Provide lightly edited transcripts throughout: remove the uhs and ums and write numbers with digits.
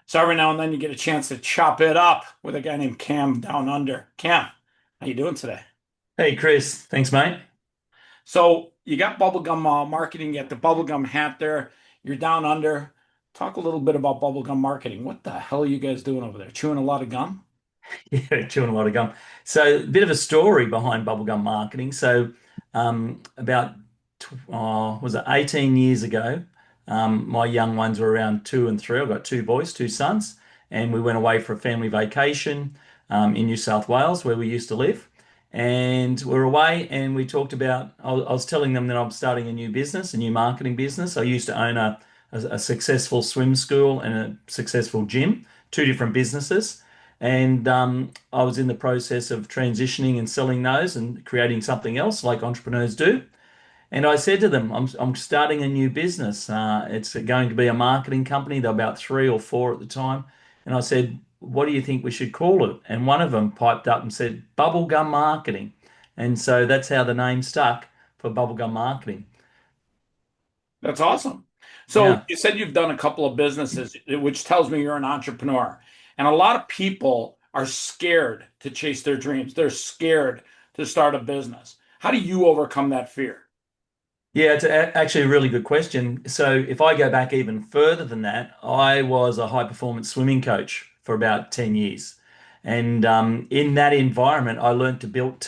So every now and then you get a chance to chop it up with a guy named Cam down under. Cam, how you doing today? Hey Chris, thanks mate. So you got bubblegum marketing, you got the bubblegum hat there. You're down under. Talk a little bit about bubblegum marketing. What the hell are you guys doing over there? Chewing a lot of gum? Yeah, chewing a lot of gum. So a bit of a story behind bubblegum marketing. So about was it 18 years ago? My young ones were around 2 and 3. I've got two boys, two sons, and we went away for a family vacation in New South Wales where we used to live. And we're away, and we talked about. I was telling them that I'm starting a new business, a new marketing business. I used to own a successful swim school and a successful gym, two different businesses. And I was in the process of transitioning and selling those and creating something else like entrepreneurs do. And I said to them, I'm starting a new business. It's going to be a marketing company. They're about 3 or 4 at the time. And I said, what do you think we should call it? And one of them piped up and said, Bubblegum Marketing. And so that's how the name stuck for Bubblegum Marketing. That's awesome. So Yeah. you said you've done a couple of businesses, which tells me you're an entrepreneur. And a lot of people are scared to chase their dreams. They're scared to start a business. How do you overcome that fear? Yeah, it's actually a really good question. So, if I go back even further than that, I was a high performance swimming coach for about 10 years. And in that environment, I learned to build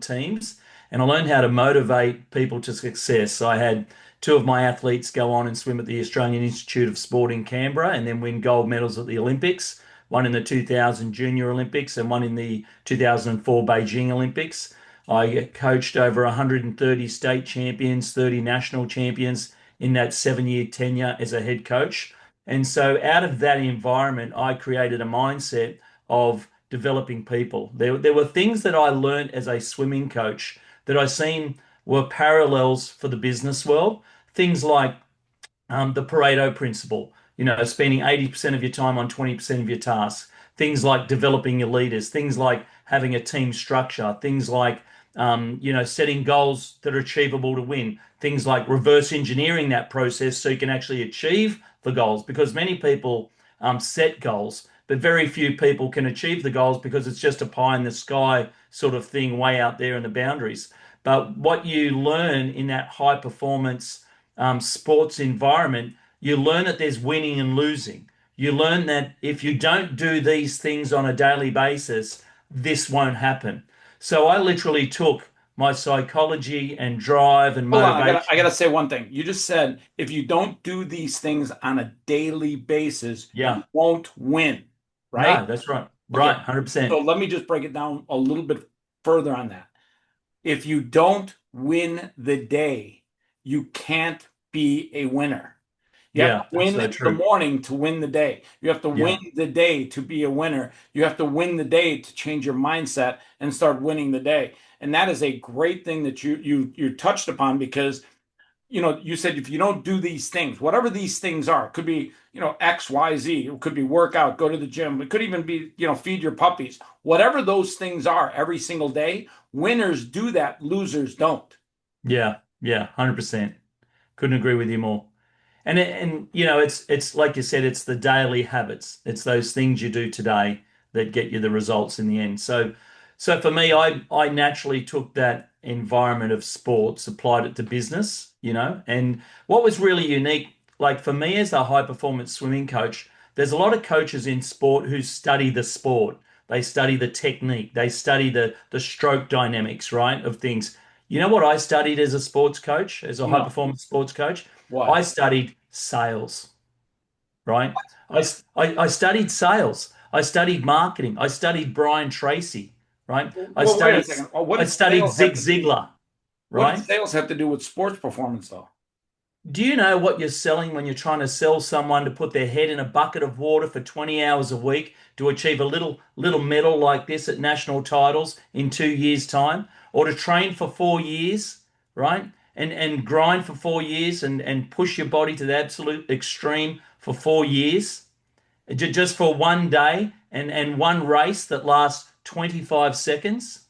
teams, and I learned how to motivate people to success. So I had two of my athletes go on and swim at the Australian Institute of Sport in Canberra and then win gold medals at the Olympics, one in the 2000 Junior Olympics and one in the 2004 Beijing Olympics. I coached over 130 state champions, 30 national champions in that 7 year tenure as a head coach. And so, out of that environment, I created a mindset of developing people. There were things that I learned as a swimming coach that I seen were parallels for the business world. Things like the Pareto principle, spending 80% of your time on 20% of your tasks. Things like developing your leaders, things like having a team structure, things like setting goals that are achievable to win, things like reverse engineering that process so you can actually achieve the goals. Because many people set goals, but very few people can achieve the goals because it's just a pie in the sky sort of thing way out there in the boundaries. But what you learn in that high performance sports environment, you learn that there's winning and losing. You learn that if you don't do these things on a daily basis, this won't happen. So I literally took my psychology and drive and Hold on, I gotta motivation. say one thing. You just said if you don't do these things on a daily basis, you Yeah, won't win, right? no, that's right. Right, Okay. So 100%. let me just break it down a little bit further on that. If you don't win the day, you can't be a winner. You have to Yeah, that's win so in the true. morning to win the day. You have to win Yeah. the day to be a winner. You have to win the day to change your mindset and start winning the day. And that is a great thing that you touched upon because you said if you don't do these things, whatever these things are, it could be, X, Y, Z, it could be workout, go to the gym, it could even be, feed your puppies. Whatever those things are every single day, winners do that, losers don't. Yeah, yeah, 100%. Couldn't agree with you more. And it's like you said, it's the daily habits. It's those things you do today that get you the results in the end. So for me, I naturally took that environment of sports, applied it to business, and what was really unique, like for me as a high performance swimming coach, there's a lot of coaches in sport who study the sport. They study the technique, they study the stroke dynamics, right, of things. You know what I studied as a sports coach, as a high No. performance sports coach? What? I studied sales, right? I studied sales. I studied marketing. I studied Brian Tracy, right? I Well, wait a studied second. What I did studied sales have Zig to do? Ziglar, What did right? sales have to do with sports performance, though? Do you know what you're selling when you're trying to sell someone to put their head in a bucket of water for 20 hours a week to achieve a little medal like this at national titles in 2 years' time, or to train for 4 years, right? And grind for 4 years and push your body to the absolute extreme for 4 years, just for one day and one race that lasts 25 seconds.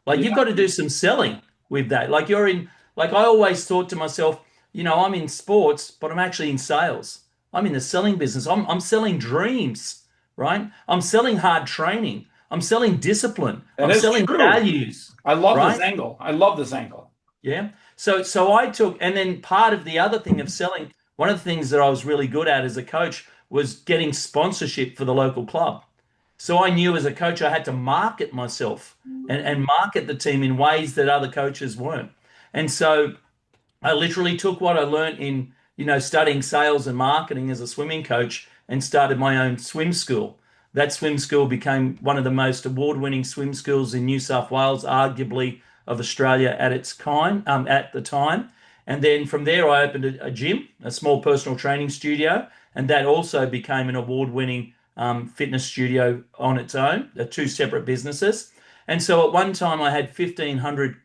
Like Yeah. you've got to do some selling with that. Like I always thought to myself, I'm in sports, but I'm actually in sales. I'm in the selling business. I'm selling dreams, right? I'm selling hard training. I'm selling discipline. That I'm is selling true. values, I love this right? angle. I love this angle. Yeah. So I took, and then part of the other thing of selling, one of the things that I was really good at as a coach was getting sponsorship for the local club. So I knew as a coach I had to market myself and market the team in ways that other coaches weren't. And so I literally took what I learned in, studying sales and marketing as a swimming coach and started my own swim school. That swim school became one of the most award-winning swim schools in New South Wales, arguably of Australia at its kind, at the time. And then from there, I opened a gym, a small personal training studio, and that also became an award-winning fitness studio on its own, two separate businesses. And so at one time, I had 1,500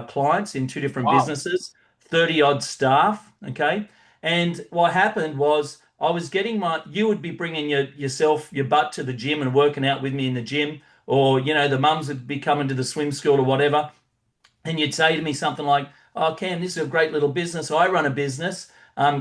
clients in two different Wow. businesses, 30 odd staff. Okay. And what happened was I was getting you would be bringing your butt to the gym and working out with me in the gym, or, the mums would be coming to the swim school or whatever. And you'd say to me something like, "Oh, Cam, this is a great little business. I run a business.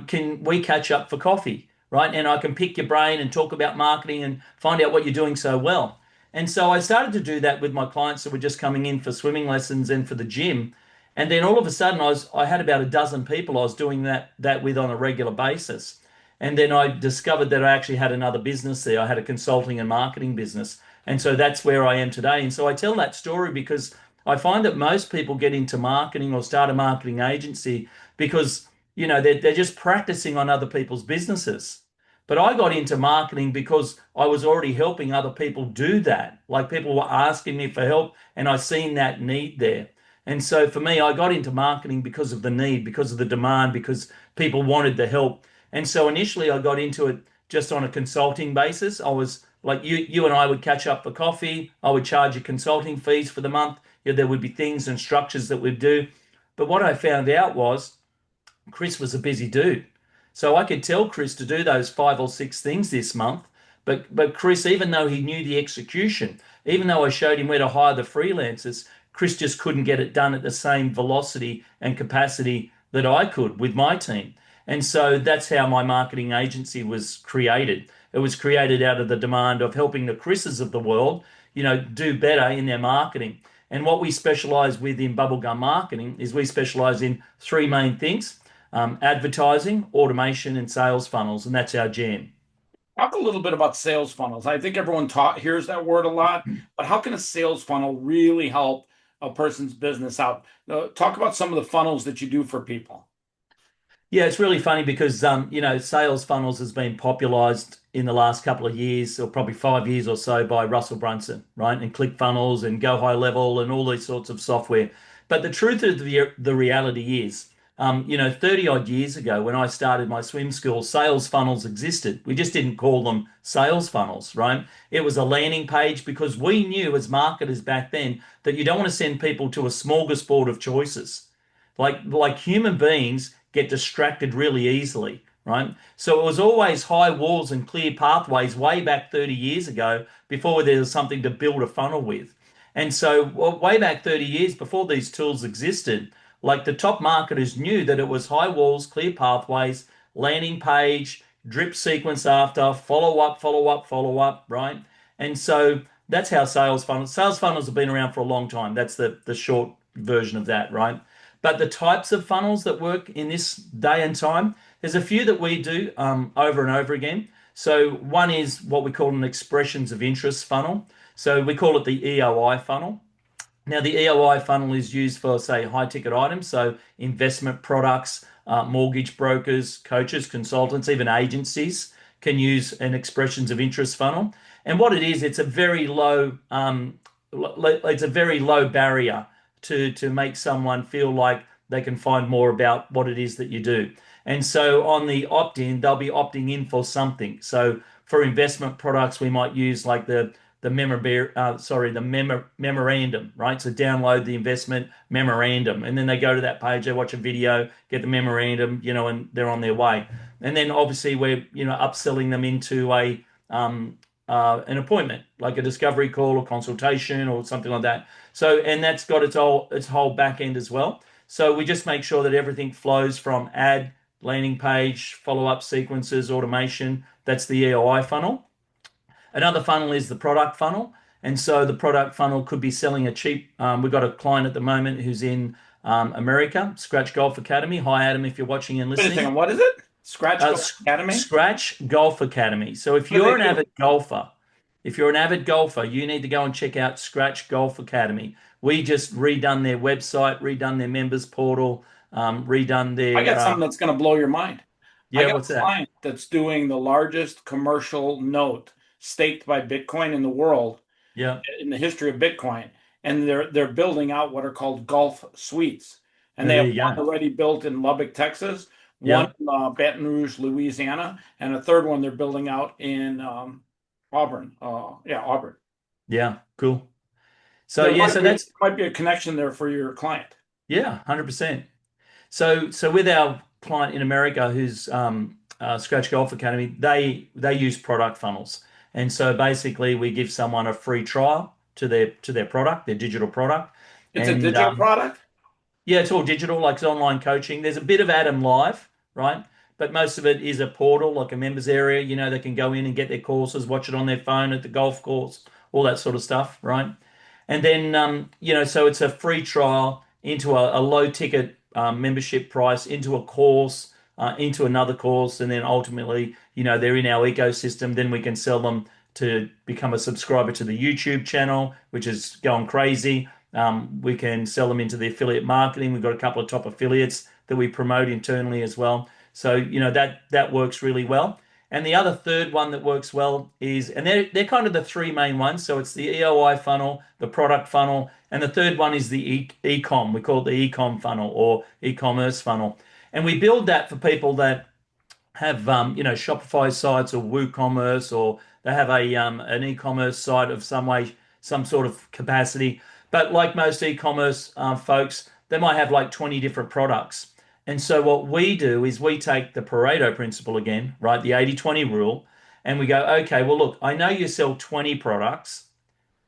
Can we catch up for coffee? Right? And I can pick your brain and talk about marketing and find out what you're doing so well." And so I started to do that with my clients that were just coming in for swimming lessons and for the gym. And then all of a sudden I had about a dozen people I was doing that with on a regular basis. And then I discovered that I actually had another business there. I had a consulting and marketing business. And so that's where I am today. And so I tell that story because I find that most people get into marketing or start a marketing agency because, they're just practicing on other people's businesses. But I got into marketing because I was already helping other people do that. Like people were asking me for help and I seen that need there. And so for me, I got into marketing because of the need, because of the demand, because people wanted the help. And so initially I got into it just on a consulting basis. I was like you and I would catch up for coffee. I would charge you consulting fees for the month. There would be things and structures that we'd do. But what I found out was Chris was a busy dude. So I could tell Chris to do those five or six things this month. But Chris, even though he knew the execution, even though I showed him where to hire the freelancers, Chris just couldn't get it done at the same velocity and capacity that I could with my team. And so that's how my marketing agency was created. It was created out of the demand of helping the Chris's of the world, do better in their marketing. And what we specialize with in bubblegum marketing is we specialize in three main things: advertising, automation, and sales funnels. And that's our jam. Talk a little bit about sales funnels. I think everyone hears that word a lot, but how can a sales funnel really help a person's business out? Talk about some of the funnels that you do for people. Yeah, it's really funny because sales funnels has been popularized in the last couple of years, or probably 5 years or so, by Russell Brunson, right? And ClickFunnels and Go High Level and all these sorts of software. But the truth of the reality is, 30 odd years ago when I started my swim school, sales funnels existed. We just didn't call them sales funnels, right? It was a landing page because we knew as marketers back then that you don't want to send people to a smorgasbord of choices. Like human beings get distracted really easily, right? So it was always high walls and clear pathways way back 30 years ago before there was something to build a funnel with. And so way back 30 years before these tools existed, like the top marketers knew that it was high walls, clear pathways, landing page, drip sequence after, follow up, follow up, follow up, right? And so that's how sales funnels have been around for a long time. That's the short version of that, right? But the types of funnels that work in this day and time, there's a few that we do over and over again. So one is what we call an expressions of interest funnel. So we call it the EOI funnel. Now, the EOI funnel is used for, say, high ticket items, so investment products, mortgage brokers, coaches, consultants, even agencies can use an expressions of interest funnel. And what it is, it's a very low barrier to make someone feel like they can find more about what it is that you do. And so on the opt-in, they'll be opting in for something. So for investment products, we might use like the memorandum, right? So download the investment memorandum, and then they go to that page, they watch a video, get the memorandum, and they're on their way. And then obviously we're upselling them into an appointment, like a discovery call or consultation or something like that. So, and that's got its whole back end as well. So we just make sure that everything flows from ad landing page, follow-up sequences, automation. That's the EOI funnel. Another funnel is the product funnel. And so the product funnel could be selling a cheap. We've got a client at the moment who's in America, Scratch Golf Academy. Hi, Adam, if you're watching and Wait a listening. second, what is it? Scratch Uh, Golf Academy? Scratch Golf Academy. So What do they do? if you're an avid golfer, you need to go and check out Scratch Golf Academy. We just redone their website, redone their members portal, redone I their got something that's going to blow your mind. I yeah, got what's a that? client that's doing the largest commercial note staked by Bitcoin in the world Yeah, in the history of Bitcoin, and they're building out what are called golf suites, and they there have you one go. already built in Lubbock, Texas, one Yeah, in Baton Rouge, Louisiana, and a third one they're building out in Auburn. Yeah, Auburn. yeah, cool. So There yeah, might so be that's a connection there for your client. yeah, 100%. So with our client in America, who's Scratch Golf Academy, they use product funnels, and so basically we give someone a free trial to their product, their digital product, It's a and digital product. yeah, it's all digital, like it's online coaching. There's a bit of Adam Live, right? But most of it is a portal, like a members area. They can go in and get their courses, watch it on their phone at the golf course, all that sort of stuff, right? And then, so it's a free trial into a low ticket membership price, into a course, into another course, and then ultimately, they're in our ecosystem. Then we can sell them to become a subscriber to the YouTube channel, which is going crazy. We can sell them into the affiliate marketing. We've got a couple of top affiliates that we promote internally as well. So, that works really well. And the other third one that works well is, and they're kind of the three main ones. So it's the EOI funnel, the product funnel, and the third one is the e-com. We call it the e-com funnel or e-commerce funnel. And we build that for people that have Shopify sites or WooCommerce, or they have an e-commerce site of some way, some sort of capacity. But like most e-commerce folks, they might have like 20 different products. And so what we do is we take the Pareto principle again, right? The 80/20 rule, and we go, okay, well, look, I know you sell 20 products,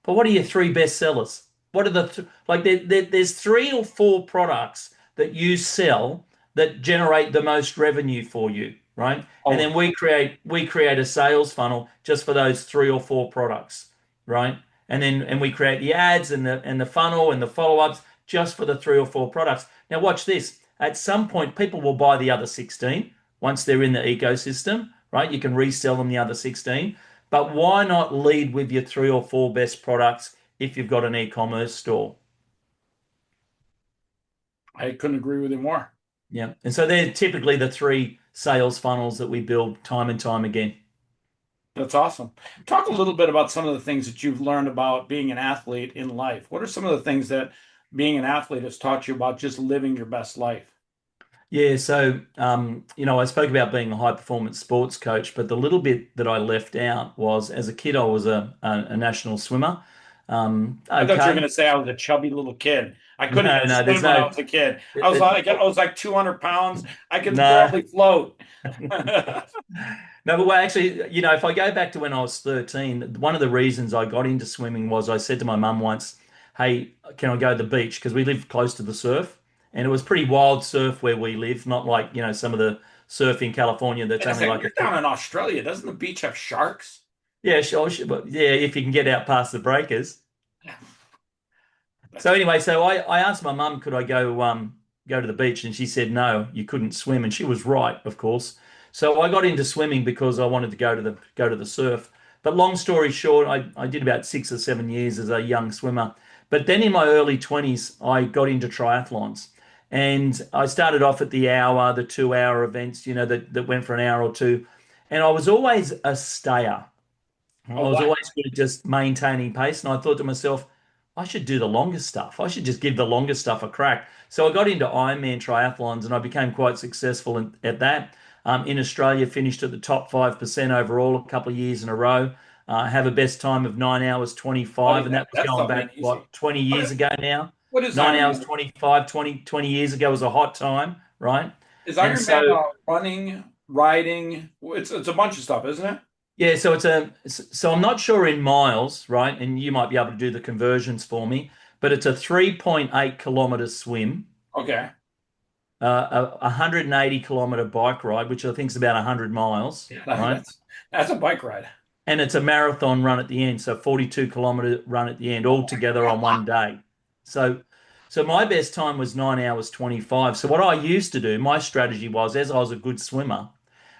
but what are your three best sellers? What are there's three or four products that you sell that generate the most revenue for you, right? And Oh, then we create a sales funnel just for those three or four products, right? And we create the ads and the funnel and the follow-ups just for the three or four products. Now watch this. At some point, people will buy the other 16 once they're in the ecosystem, right? You can resell them the other 16. But why not lead with your three or four best products if you've got an e-commerce store? I couldn't agree with you more. Yeah. And so they're typically the three sales funnels that we build time and time again. That's awesome. Talk a little bit about some of the things that you've learned about being an athlete in life. What are some of the things that being an athlete has taught you about just living your best life? Yeah, so I spoke about being a high performance sports coach, but the little bit that I left out was as a kid I was a national swimmer. I thought you were going Okay. to say I was a chubby little kid. I couldn't No, even no, there's swim when I no was a kid. it, I was like 200 pounds. I could no. barely float. No, but well, actually, if I go back to when I was 13, one of the reasons I got into swimming was I said to my mum once, "Hey, can I go to the beach?" Because we live close to the surf, and it was pretty wild surf where we live, not like, some of the surf in California that's Wait a only second, like you're down in Australia. Doesn't the beach have sharks? yeah, sure, sure, but yeah, if you can get out past the breakers. So That's anyway, so I asked my mum, could I go to the beach, and she said no, you couldn't swim, and she was right, of course. So I got into swimming because I wanted to go to the surf. But long story short, I did about 6 or 7 years as a young swimmer. But then in my early 20s, I got into triathlons. And I started off at the hour, the 2 hour events, that went for an hour or two. And I was always a stayer. I oh, was why? always good at just maintaining pace, and I thought to myself, I should do the longest stuff. I should just give the longest stuff a crack. So I got into Ironman triathlons, and I became quite successful at that. In Australia, finished at the top 5% overall a couple of years in a row. Have a best time of 9 hours Buddy, 25, and that was that going stuff ain't back, easy. what, 20 What years is, ago now. what is 9 hours Ironman? 25, 20 years ago was a hot time, right? Is And so Ironman running, riding? It's a bunch of stuff, isn't it? yeah, so I'm not sure in miles, right? And you might be able to do the conversions for me, but it's a 3.8 kilometer swim, Okay. a 180-kilometer bike ride, which I think is about 100 miles, Yeah, right? that's a bike ride. And it's a marathon run at the end, so 42-kilometer run at the end, all together on one day. So, so my best time was 9 hours 25. So what I used to do, my strategy was, as I was a good swimmer,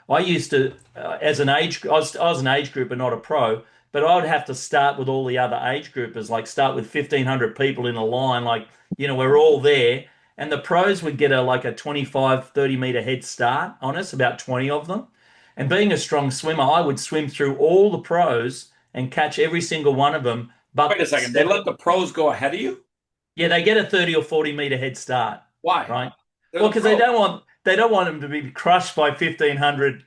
I used to, as an age, I was an age grouper, not a pro, but I would have to start with all the other age groupers, like start with 1,500 people in a line, like, we're all there. And the pros would get like a 25, 30 meter head start on us, about 20 of them. And being a strong swimmer, I would swim through all the pros and catch every single one of them. Wait a But second. They let the pros go ahead of you? yeah, they get a 30 or 40 meter head start, Why? right? They're Well, the because pros. they don't want them to be crushed by 1,500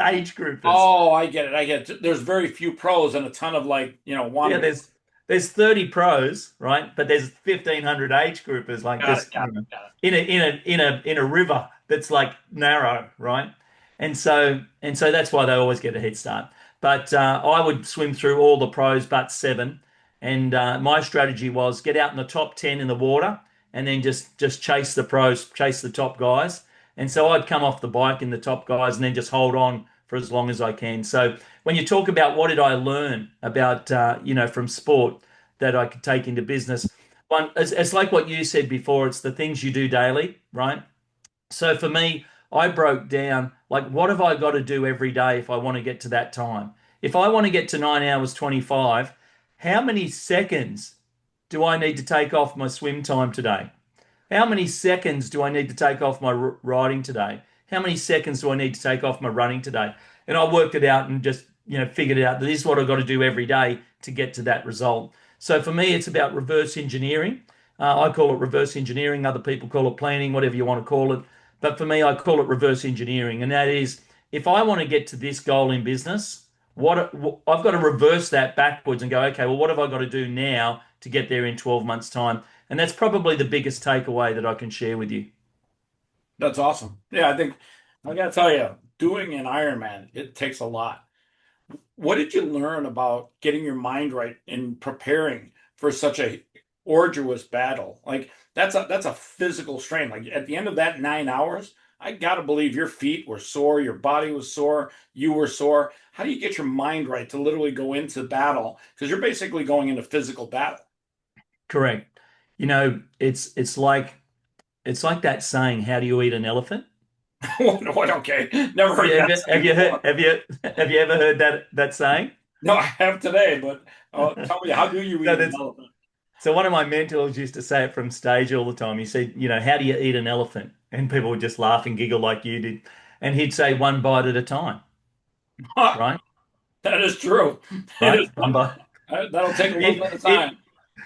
age groupers. Oh, I get it. I get it. There's very few pros and a ton of like, Yeah, wannabe. there's 30 pros, right? But there's 1,500 age groupers, like Got it. just Got it. Got it. in a river that's like narrow, right? And so that's why they always get a head start. But I would swim through all the pros but seven, and my strategy was get out in the top 10 in the water, and then just chase the pros, chase the top guys. And so I'd come off the bike in the top guys, and then just hold on for as long as I can. So when you talk about what did I learn about from sport that I could take into business, one it's like what you said before. It's the things you do daily, right? So for me, I broke down like what have I got to do every day if I want to get to that time? If I want to get to 9 hours 25, how many seconds do I need to take off my swim time today? How many seconds do I need to take off my riding today? How many seconds do I need to take off my running today? And I worked it out and just, figured it out that this is what I've got to do every day to get to that result. So for me, it's about reverse engineering. I call it reverse engineering. Other people call it planning, whatever you want to call it. But for me, I call it reverse engineering. And that is, if I want to get to this goal in business, I've got to reverse that backwards and go, okay, well, what have I got to do now to get there in 12 months' time? And that's probably the biggest takeaway that I can share with you. That's awesome. Yeah, I think I gotta tell you, doing an Ironman, it takes a lot. What did you learn about getting your mind right in preparing for such a arduous battle? Like that's a physical strain. Like at the end of that 9 hours, I gotta believe your feet were sore, your body was sore, you were sore. How do you get your mind right to literally go into battle? Because you're basically going into physical battle. Correct. It's like that saying, how do you eat an elephant? What? Okay, never Have heard you that have you, have saying you heard before. have you ever heard that saying? No, I have today, but tell me, how do you No, eat an that's elephant? so one of my mentors used to say it from stage all the time. He said, how do you eat an elephant? And people would just laugh and giggle like you did. And he'd say one bite at a time, right? That is true. It Right? is. One bite. That'll take a little If bit of if time.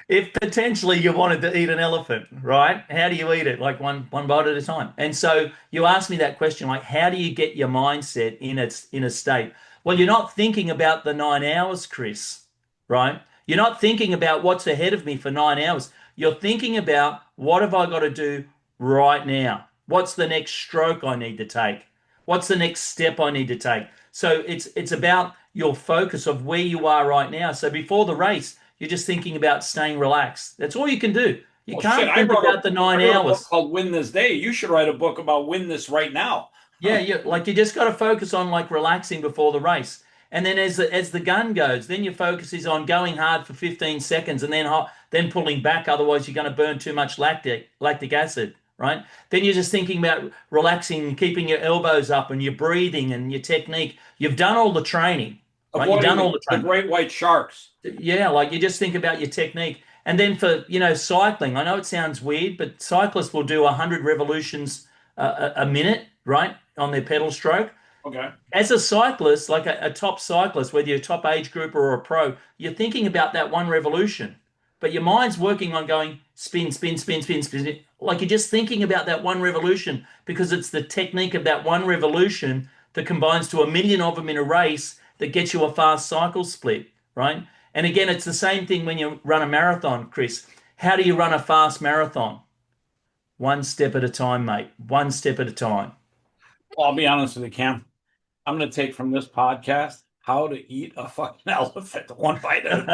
if potentially you wanted to eat an elephant, right? How do you eat it? Like one bite at a time. And so you asked me that question, like how do you get your mindset in a state? Well, you're not thinking about the 9 hours, Chris, right? You're not thinking about what's ahead of me for 9 hours. You're thinking about what have I got to do right now? What's the next stroke I need to take? What's the next step I need to take? So it's about your focus of where you are right now. So before the race, you're just thinking about staying relaxed. That's all you can do. You Well, shit, can't think about the nine I wrote a book hours. called Win This Day. You should write a book about win this right now. Yeah, you just got to focus on like relaxing before the race. And then as the gun goes, then your focus is on going hard for 15 seconds and then pulling back. Otherwise, you're going to burn too much lactic acid, right? Then you're just thinking about relaxing, keeping your elbows up and your breathing and your technique. You've done all the training, right? You've Avoiding done all the the training. great white sharks. Yeah, like you just think about your technique. And then for, cycling, I know it sounds weird, but cyclists will do 100 revolutions a minute, right, on their pedal stroke. Okay. As a cyclist, like a top cyclist, whether you're a top age group or a pro, you're thinking about that one revolution, but your mind's working on going spin, spin, spin, spin, spin. Like you're just thinking about that one revolution because it's the technique of that one revolution that combines to a million of them in a race that gets you a fast cycle split, right? And again, it's the same thing when you run a marathon, Chris. How do you run a fast marathon? One step at a time, mate. One step at a time. Well, I'll be honest with you, Cam. I'm going to take from this podcast how to eat a fucking elephant one bite at a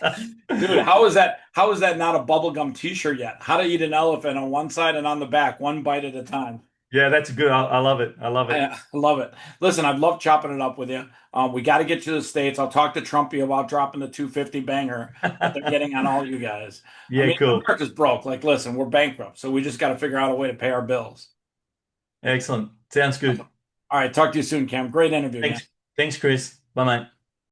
time. Dude, how is that? How is that not a bubblegum t-shirt yet? How to eat an elephant on one side and on the back, one bite at a time. Yeah, that's good. I love it. I love it. I love it. Listen, I've loved chopping it up with you. We got to get to the States. I'll talk to Trumpy about dropping the 250 banger that they're getting on all you guys. I Yeah, mean, cool. America's broke. Like, listen, we're bankrupt, so we just got to figure out a way to pay our bills. Excellent. Sounds good. All right, talk to you soon, Cam. Great interview, man. Thanks. Thanks, Chris. Bye, mate.